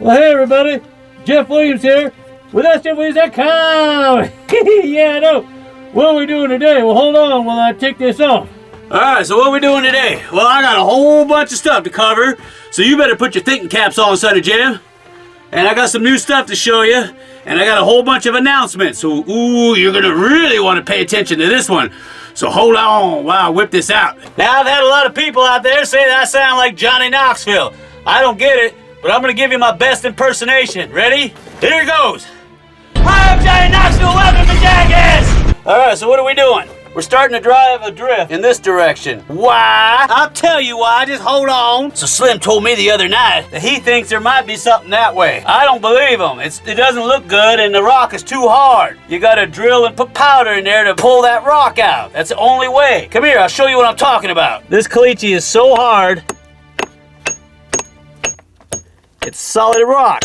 Well, hey everybody, Jeff Williams here with SJWilliams.com. Yeah, I know. What are we doing today? Well, hold on while I take this off. Alright, so what are we doing today? Well, I got a whole bunch of stuff to cover, so you better put your thinking caps on, Sonny Jim. And I got some new stuff to show you, and I got a whole bunch of announcements, so ooh, you're gonna really want to pay attention to this one. So hold on while I whip this out. Now, I've had a lot of people out there say that I sound like Johnny Knoxville. I don't get it, but I'm gonna give you my best impersonation. Ready? Here goes. Hi, I'm Johnny Knoxville, welcome to Jackass! Alright, so what are we doing? We're starting to drive a drift in this direction. Why? I'll tell you why, just hold on. So Slim told me the other night that he thinks there might be something that way. I don't believe him. It doesn't look good and the rock is too hard. You gotta drill and put powder in there to pull that rock out. That's the only way. Come here, I'll show you what I'm talking about. This caliche is so hard, it's solid rock.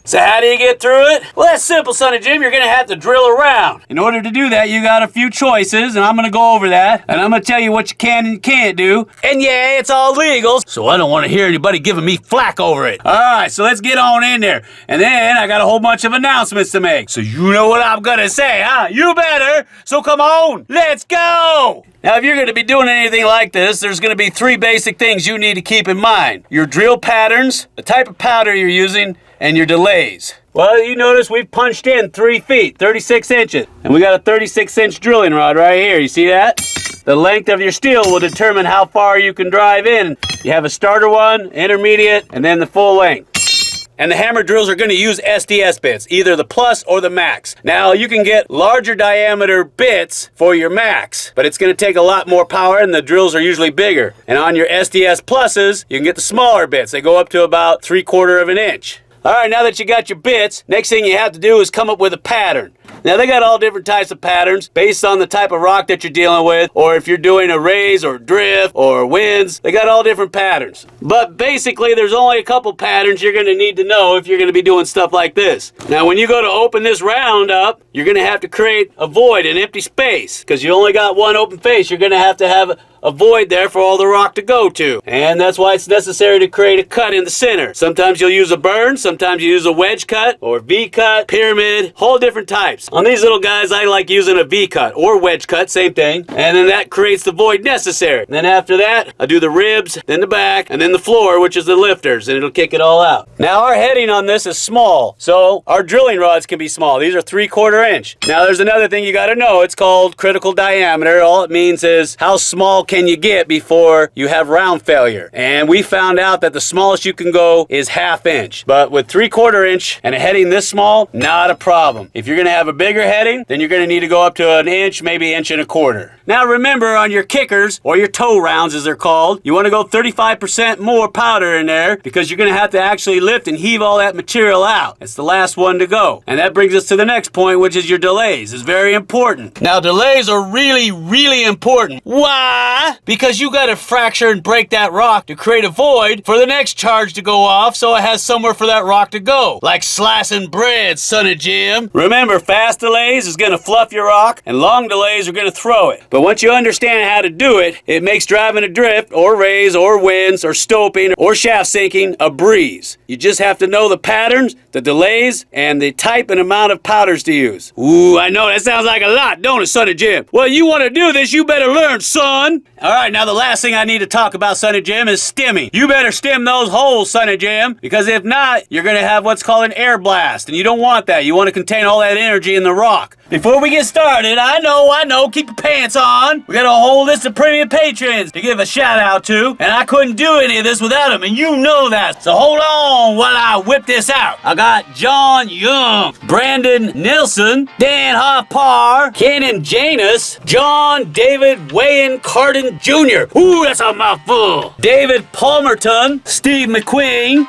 So how do you get through it? Well, that's simple, Sonny Jim. You're gonna have to drill around. In order to do that, you got a few choices, and I'm gonna go over that, and I'm gonna tell you what you can and can't do. And yeah, it's all legal, so I don't want to hear anybody giving me flack over it. All right, so let's get on in there. And then I got a whole bunch of announcements to make. So you know what I'm gonna say, huh? You better. So come on, let's go. Now, if you're gonna be doing anything like this, there's gonna be three basic things you need to keep in mind. Your drill patterns, the type of powder you're using, and your delays. Well, you notice we've punched in 3 feet, 36 inches. And we got a 36-inch drilling rod right here. You see that? The length of your steel will determine how far you can drive in. You have a starter one, intermediate, and then the full length. And the hammer drills are going to use SDS bits, either the plus or the max. Now, you can get larger diameter bits for your max, but it's going to take a lot more power and the drills are usually bigger. And on your SDS pluses, you can get the smaller bits. They go up to about 3/4 of an inch. All right, now that you got your bits, next thing you have to do is come up with a pattern. Now, they got all different types of patterns based on the type of rock that you're dealing with, or if you're doing a raise or drift or winds, they got all different patterns. But basically, there's only a couple patterns you're gonna need to know if you're gonna be doing stuff like this. Now, when you go to open this round up, you're gonna have to create a void, an empty space, because you only got one open face. You're gonna have to have a void there for all the rock to go to. And that's why it's necessary to create a cut in the center. Sometimes you'll use a burn, sometimes you use a wedge cut, or V cut, pyramid, whole different types. On these little guys, I like using a V cut or wedge cut, same thing. And then that creates the void necessary. And then after that, I do the ribs, then the back, and then the floor, which is the lifters, and it'll kick it all out. Now, our heading on this is small, so our drilling rods can be small. These are 3/4 inch. Now, there's another thing you gotta know. It's called critical diameter. All it means is how small can you get before you have round failure. And we found out that the smallest you can go is 1/2 inch. But with 3/4 inch and a heading this small, not a problem. If you're gonna have a bigger heading, then you're gonna need to go up to 1 inch, maybe 1.25 inches. Now remember, on your kickers, or your toe rounds as they're called, you wanna go 35% more powder in there because you're gonna have to actually lift and heave all that material out. It's the last one to go. And that brings us to the next point, which is your delays. It's very important. Now, delays are really, really important. Why? Because you gotta fracture and break that rock to create a void for the next charge to go off so it has somewhere for that rock to go. Like slicing bread, Sonny Jim. Remember, fast delays is gonna fluff your rock and long delays are gonna throw it. But once you understand how to do it, it makes driving a drift or raise or winds or stoping or shaft sinking a breeze. You just have to know the patterns, the delays, and the type and amount of powders to use. Ooh, I know that sounds like a lot, don't it, Sonny Jim? Well, you wanna do this, you better learn, son. All right, now the last thing I need to talk about, Sonny Jim, is stemming. You better stem those holes, Sonny Jim, because if not, you're gonna have what's called an air blast, and you don't want that. You wanna contain all that energy in the rock. Before we get started, I know, keep your pants on. We got a whole list of premium patrons to give a shout out to, and I couldn't do any of this without them, and you know that. So hold on while I whip this out. I got John Young, Brandon Nilsson, Dan Hoppar, Kenan Janus, John David Wayan Carden Jr. Ooh, that's a mouthful. David Palmerton, Steve McQueen,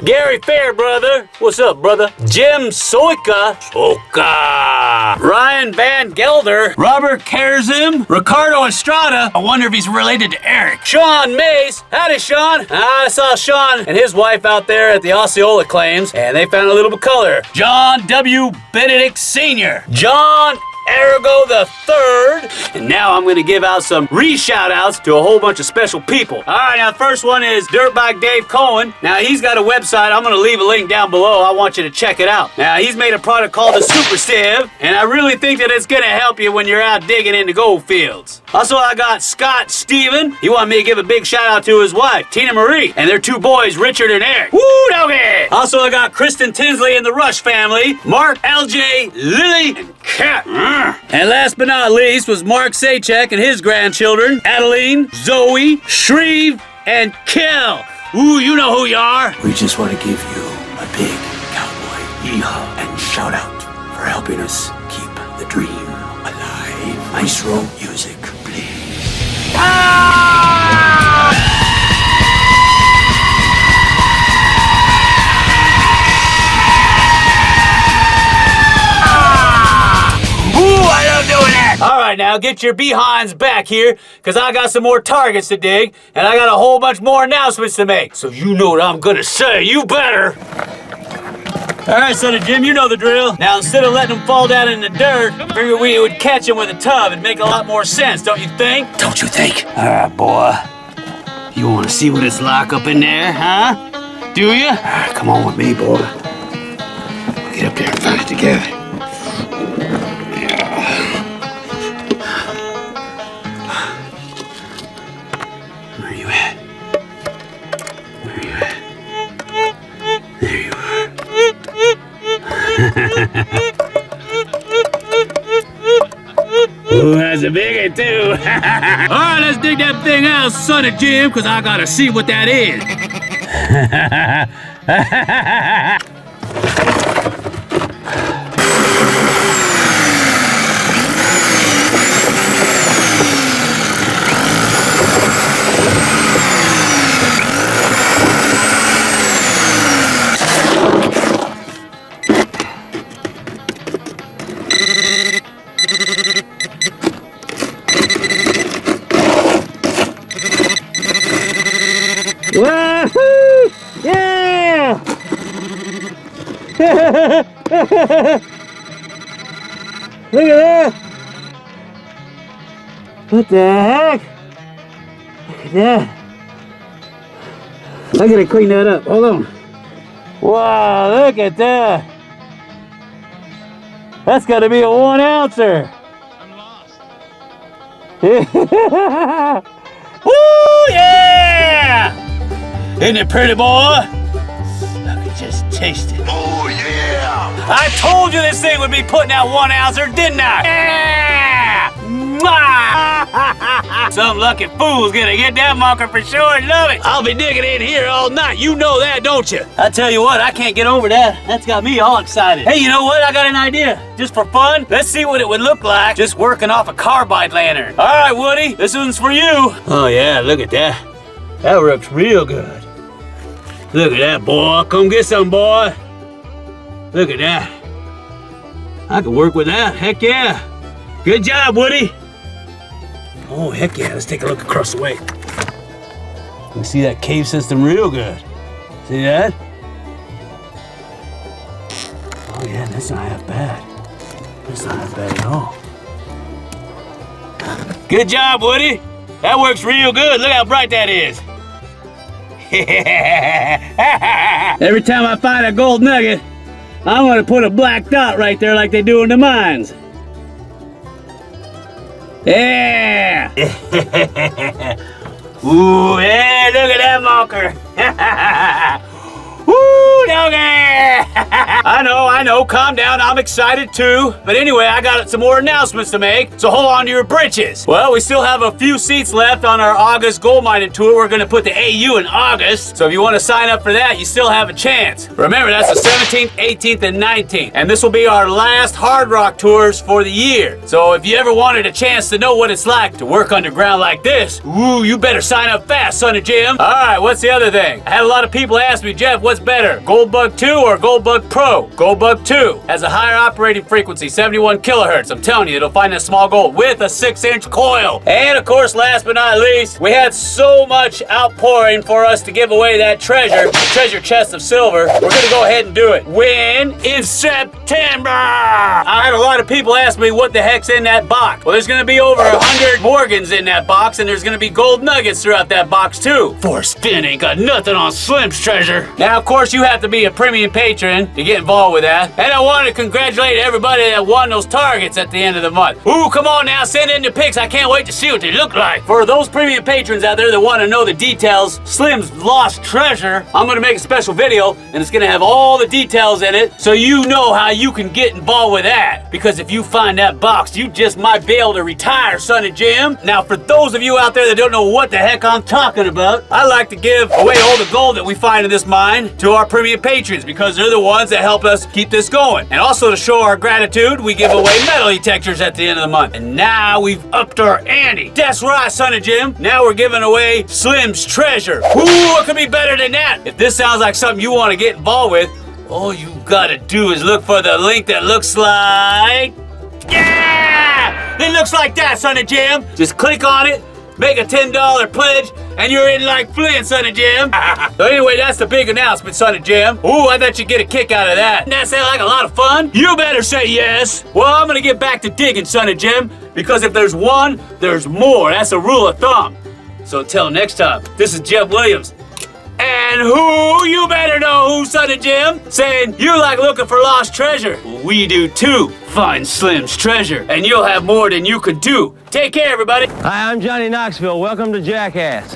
Gary Fairbrother, what's up, brother? Jim Soika, Ryan Van Gelder, Robert Kerzim, Ricardo Estrada, I wonder if he's related to Eric. Sean Mace, howdy Sean. I saw Sean and his wife out there at the Osceola Claims, and they found a little bit of color. John W. Benedict Sr., John Ergo the Third. And now I'm gonna give out some re-shout-outs to a whole bunch of special people. All right, now the first one is Dirtbike Dave Cohen. Now he's got a website. I'm gonna leave a link down below. I want you to check it out. Now he's made a product called the Super Sieve, and I really think that it's gonna help you when you're out digging in the gold fields. Also, I got Scott Steven. He wanted me to give a big shout out to his wife, Tina Marie, and their two boys, Richard and Eric. Woo, doggy! Also, I got Kristen Tinsley and the Rush family, Mark, LJ, Lily, and Kat. And last but not least was Mark Sachek and his grandchildren, Adeline, Zoe, Shreve, and Kel. Ooh, you know who you are. We just want to give you a big cowboy yeehaw and shout out for helping us keep the dream alive. Maestro music, please. All right, now get your behinds back here, because I got some more targets to dig, and I got a whole bunch more announcements to make. So you know what I'm gonna say, you better. All right, Son of Jim, you know the drill. Now, instead of letting them fall down in the dirt, figured we would catch them with a tub. It'd make a lot more sense, don't you think? Don't you think? All right, boy. You want to see what it's like up in there, huh? Do you? Come on with me, boy. We'll get up there and find it together. Where you at? Where you at? There you are. Ooh, that's a biggie too. All right, let's dig that thing out, Son of Jim, because I gotta see what that is. Wahoo! Yeah! Look at that! What the heck? Look at that! I gotta clean that up. Hold on. Wow, look at that! That's gotta be a 1 ouncer. I'm lost. Woo, yeah! Isn't it pretty, boy? I could just taste it. Oh, yeah! I told you this thing would be putting out 1 ouncer, didn't I? Yeah! Mwah! Some lucky fool's gonna get that marker for sure and love it. I'll be digging in here all night. You know that, don't you? I tell you what, I can't get over that. That's got me all excited. Hey, you know what? I got an idea. Just for fun, let's see what it would look like just working off a carbide lantern. All right, Woody, this one's for you. Oh, yeah, look at that. That works real good. Look at that, boy. Come get some, boy. Look at that. I can work with that. Heck yeah. Good job, Woody. Oh, heck yeah. Let's take a look across the way. You can see that cave system real good. See that? Oh, yeah, that's not half bad. That's not half bad at all. Good job, Woody. That works real good. Look how bright that is. Every time I find a gold nugget, I'm gonna put a black dot right there like they do in the mines. Yeah! Ooh, yeah, look at that marker. Woo, doggy! I know, calm down, I'm excited too. But anyway, I got some more announcements to make, so hold on to your britches. Well, we still have a few seats left on our August gold mining tour. We're gonna put the AU in August, so if you wanna sign up for that, you still have a chance. Remember, that's the 17th, 18th, and 19th. And this will be our last hard rock tours for the year. So if you ever wanted a chance to know what it's like to work underground like this, ooh, you better sign up fast, Son of Jim. All right, what's the other thing? I had a lot of people ask me, Jeff, what's better, Goldbug 2 or Goldbug Pro? Gold Bug 2 has a higher operating frequency, 71 kilohertz. I'm telling you, it'll find that small gold with a 6-inch coil. And of course, last but not least, we had so much outpouring for us to give away that treasure chest of silver. We're gonna go ahead and do it. When? In September! I had a lot of people ask me what the heck's in that box. Well, there's gonna be over 100 Morgans in that box, and there's gonna be gold nuggets throughout that box too. Force Finn ain't got nothing on Slim's treasure. Now, of course, you have to be a premium patron to get involved with that. And I want to congratulate everybody that won those targets at the end of the month. Ooh, come on now, send in the pics. I can't wait to see what they look like. For those premium patrons out there that want to know the details, Slim's lost treasure, I'm gonna make a special video, and it's gonna have all the details in it, so you know how you can get involved with that. Because if you find that box, you just might be able to retire, Son of Jim. Now, for those of you out there that don't know what the heck I'm talking about, I like to give away all the gold that we find in this mine to our premium patrons, because they're the ones that help us keep this going. And also to show our gratitude, we give away metal detectors at the end of the month. And now we've upped our ante. That's right, Son of Jim. Now we're giving away Slim's treasure. Ooh, what could be better than that? If this sounds like something you want to get involved with, all you gotta do is look for the link that looks like... Yeah! It looks like that, Son of Jim. Just click on it, make a $10 pledge, and you're in like Flint, Son of Jim. So anyway, that's the big announcement, Son of Jim. Ooh, I bet you'd get a kick out of that. Doesn't that sound like a lot of fun? You better say yes. Well, I'm gonna get back to digging, Son of Jim, because if there's one, there's more. That's a rule of thumb. So until next time, this is Jim Williams. And who? You better know who, Son of Jim. Saying you like looking for lost treasure. Well, we do too. Find Slim's treasure, and you'll have more than you could do. Take care, everybody. Hi, I'm Johnny Knoxville. Welcome to Jackass.